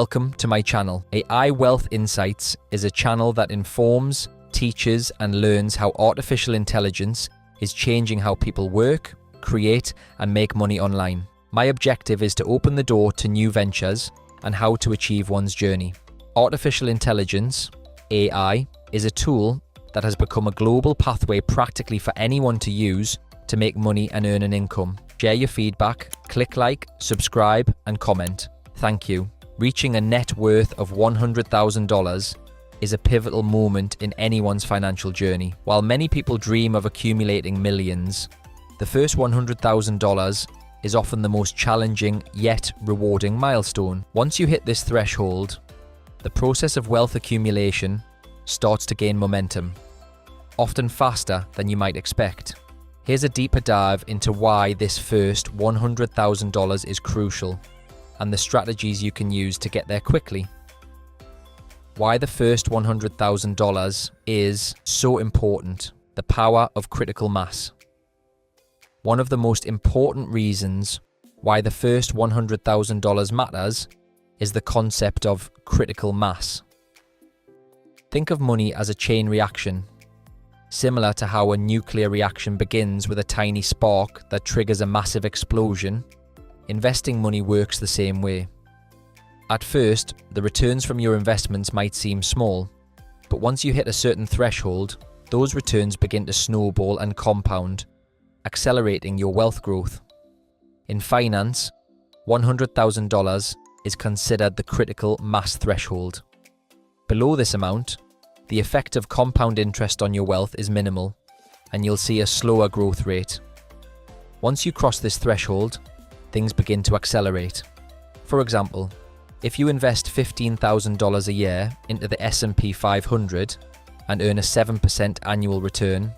Welcome to my channel. AI Wealth Insights is a channel that informs, teaches, and learns how artificial intelligence is changing how people work, create, and make money online. My objective is to open the door to new ventures and how to achieve one's journey. Artificial intelligence, AI, is a tool that has become a global pathway practically for anyone to use to make money and earn an income. Share your feedback, click like, subscribe, and comment. Thank you. Reaching a net worth of $100,000 is a pivotal moment in anyone's financial journey. While many people dream of accumulating millions, the first $100,000 is often the most challenging yet rewarding milestone. Once you hit this threshold, the process of wealth accumulation starts to gain momentum, often faster than you might expect. Here's a deeper dive into why this first $100,000 is crucial and the strategies you can use to get there quickly. Why the first $100,000 is so important: the power of critical mass. One of the most important reasons why the first $100,000 matters is the concept of critical mass. Think of money as a chain reaction, similar to how a nuclear reaction begins with a tiny spark that triggers a massive explosion. Investing money works the same way. At first, the returns from your investments might seem small, but once you hit a certain threshold, those returns begin to snowball and compound, accelerating your wealth growth. In finance, $100,000 is considered the critical mass threshold. Below this amount, the effect of compound interest on your wealth is minimal, and you'll see a slower growth rate. Once you cross this threshold, things begin to accelerate. For example, if you invest $15,000 a year into the S&P 500 and earn a 7% annual return,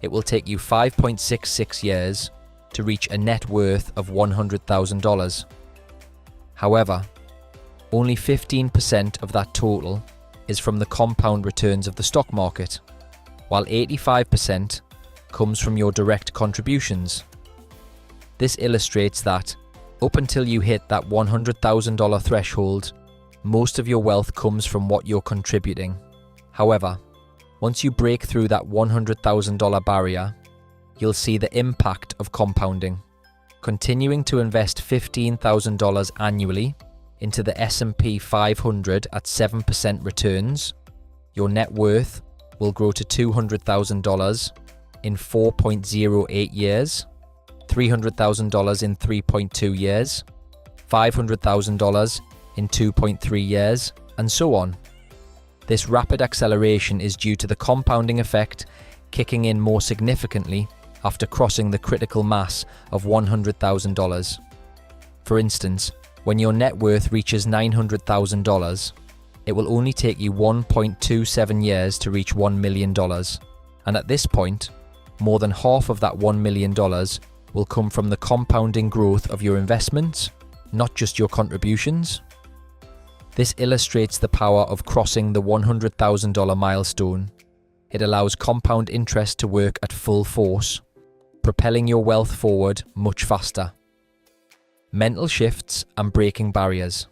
it will take you 5.66 years to reach a net worth of $100,000. However, only 15% of that total is from the compound returns of the stock market, while 85% comes from your direct contributions. This illustrates that, up until you hit that $100,000 threshold, most of your wealth comes from what you're contributing. However, once you break through that $100,000 barrier, you'll see the impact of compounding. Continuing to invest $15,000 annually into the S&P 500 at 7% returns, your net worth will grow to $200,000 in 4.08 years, $300,000 in 3.2 years, $500,000 in 2.3 years, and so on. This rapid acceleration is due to the compounding effect kicking in more significantly after crossing the critical mass of $100,000. For instance, when your net worth reaches $900,000, it will only take you 1.27 years to reach $1 million. And at this point, more than half of that $1 million will come from the compounding growth of your investments, not just your contributions. This illustrates the power of crossing the $100,000 milestone. It allows compound interest to work at full force, propelling your wealth forward much faster. Mental shifts and breaking barriers.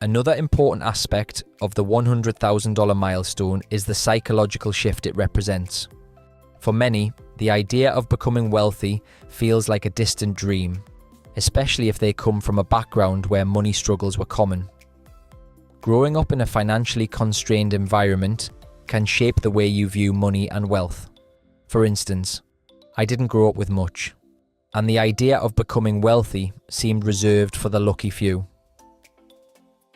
Another important aspect of the $100,000 milestone is the psychological shift it represents. For many, the idea of becoming wealthy feels like a distant dream, especially if they come from a background where money struggles were common. Growing up in a financially constrained environment can shape the way you view money and wealth. For instance, I didn't grow up with much, and the idea of becoming wealthy seemed reserved for the lucky few.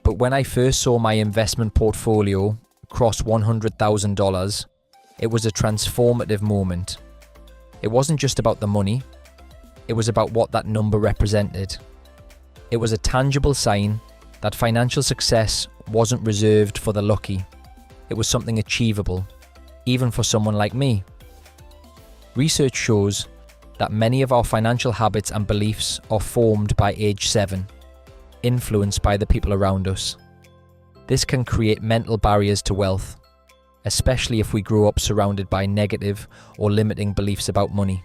But when I first saw my investment portfolio cross $100,000, it was a transformative moment. It wasn't just about the money, it was about what that number represented. It was a tangible sign that financial success wasn't reserved for the lucky. It was something achievable, even for someone like me. Research shows that many of our financial habits and beliefs are formed by age 7, influenced by the people around us. This can create mental barriers to wealth, especially if we grow up surrounded by negative or limiting beliefs about money.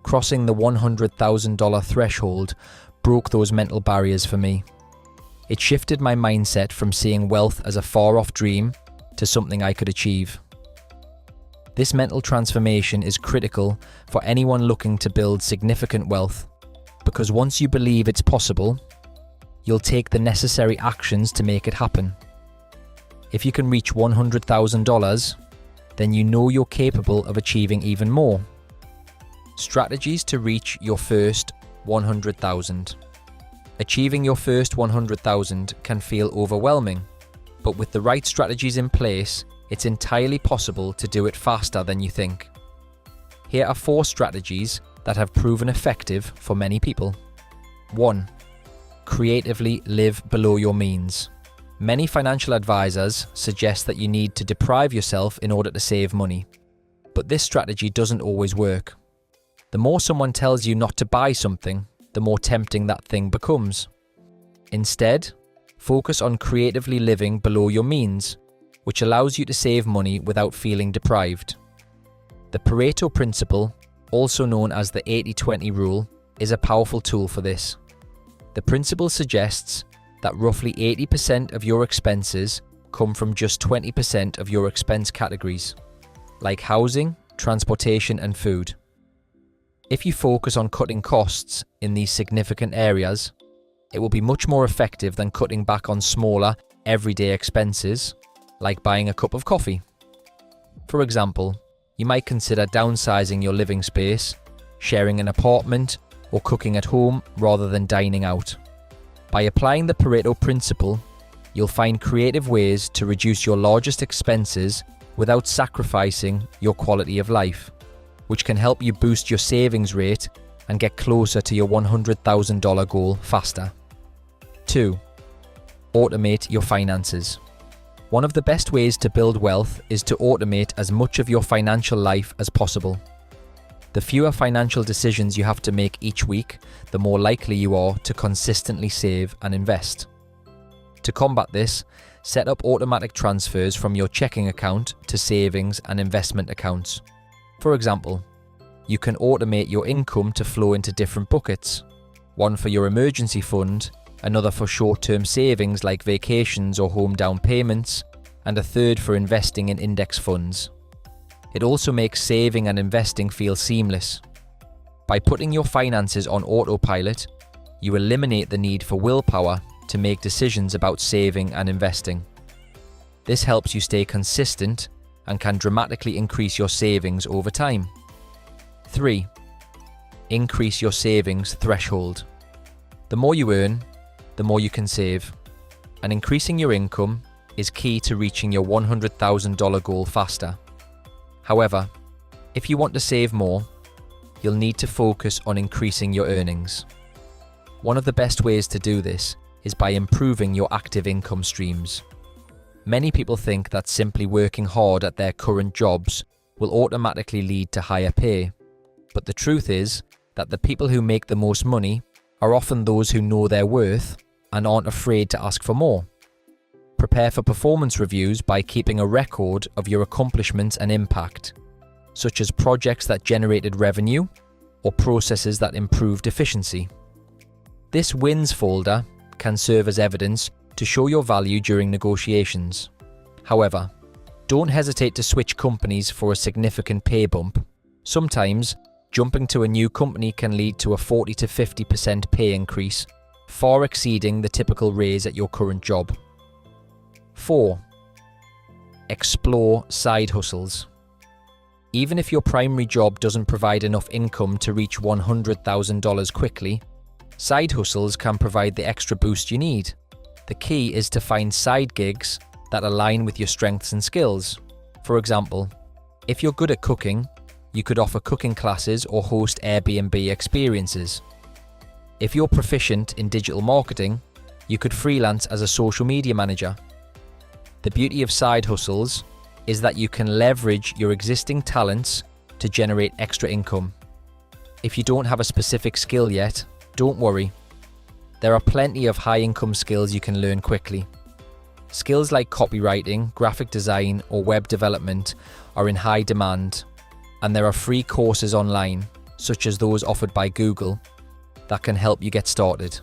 Crossing the $100,000 threshold broke those mental barriers for me. It shifted my mindset from seeing wealth as a far-off dream to something I could achieve. This mental transformation is critical for anyone looking to build significant wealth, because once you believe it's possible, you'll take the necessary actions to make it happen. If you can reach $100,000, then you know you're capable of achieving even more. Strategies to reach your first 100,000. Achieving your first 100,000 can feel overwhelming, but with the right strategies in place, it's entirely possible to do it faster than you think. Here are 4 strategies that have proven effective for many people. 1. Creatively live below your means. Many financial advisors suggest that you need to deprive yourself in order to save money, but this strategy doesn't always work. The more someone tells you not to buy something, the more tempting that thing becomes. Instead, focus on creatively living below your means, which allows you to save money without feeling deprived. The Pareto principle, also known as the 80-20 rule, is a powerful tool for this. The principle suggests that roughly 80% of your expenses come from just 20% of your expense categories, like housing, transportation, and food. If you focus on cutting costs in these significant areas, it will be much more effective than cutting back on smaller, everyday expenses, like buying a cup of coffee. For example, you might consider downsizing your living space, sharing an apartment, or cooking at home rather than dining out. By applying the Pareto principle, you'll find creative ways to reduce your largest expenses without sacrificing your quality of life, which can help you boost your savings rate and get closer to your $100,000 goal faster. 2. Automate your finances. One of the best ways to build wealth is to automate as much of your financial life as possible. The fewer financial decisions you have to make each week, the more likely you are to consistently save and invest. To combat this, set up automatic transfers from your checking account to savings and investment accounts. For example, you can automate your income to flow into different buckets, one for your emergency fund, another for short-term savings like vacations or home down payments, and a third for investing in index funds. It also makes saving and investing feel seamless. By putting your finances on autopilot, you eliminate the need for willpower to make decisions about saving and investing. This helps you stay consistent and can dramatically increase your savings over time. 3. Increase your savings threshold. The more you earn, the more you can save, and increasing your income is key to reaching your $100,000 goal faster. However, if you want to save more, you'll need to focus on increasing your earnings. One of the best ways to do this is by improving your active income streams. Many people think that simply working hard at their current jobs will automatically lead to higher pay. But the truth is that the people who make the most money are often those who know their worth and aren't afraid to ask for more. Prepare for performance reviews by keeping a record of your accomplishments and impact, such as projects that generated revenue or processes that improved efficiency. This wins folder can serve as evidence to show your value during negotiations. However, don't hesitate to switch companies for a significant pay bump. Sometimes, jumping to a new company can lead to a 40 to 50% pay increase, far exceeding the typical raise at your current job. 4. Explore side hustles. Even if your primary job doesn't provide enough income to reach $100,000 quickly, side hustles can provide the extra boost you need. The key is to find side gigs that align with your strengths and skills. For example, if you're good at cooking, you could offer cooking classes or host Airbnb experiences. If you're proficient in digital marketing, you could freelance as a social media manager. The beauty of side hustles is that you can leverage your existing talents to generate extra income. If you don't have a specific skill yet, don't worry. There are plenty of high-income skills you can learn quickly. Skills like copywriting, graphic design, or web development are in high demand, and there are free courses online, such as those offered by Google, that can help you get started.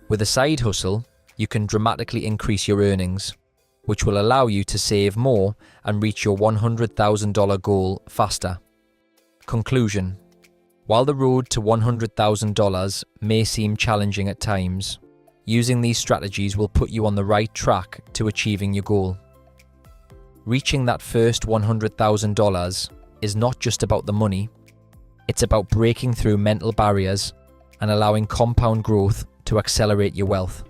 With a side hustle, you can dramatically increase your earnings, which will allow you to save more and reach your $100,000 goal faster. Conclusion: while the road to $100,000 may seem challenging at times, using these strategies will put you on the right track to achieving your goal. Reaching that first $100,000 is not just about the money, it's about breaking through mental barriers and allowing compound growth to accelerate your wealth.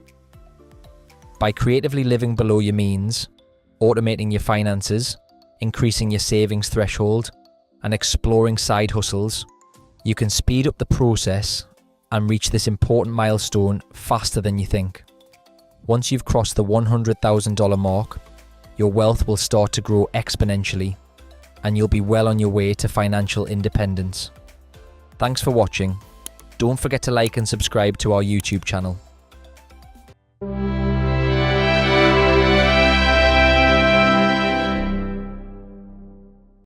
By creatively living below your means, automating your finances, increasing your savings threshold, and exploring side hustles, you can speed up the process and reach this important milestone faster than you think. Once you've crossed the $100,000 mark, your wealth will start to grow exponentially, and you'll be well on your way to financial independence. Thanks for watching. Don't forget to like and subscribe to our YouTube channel.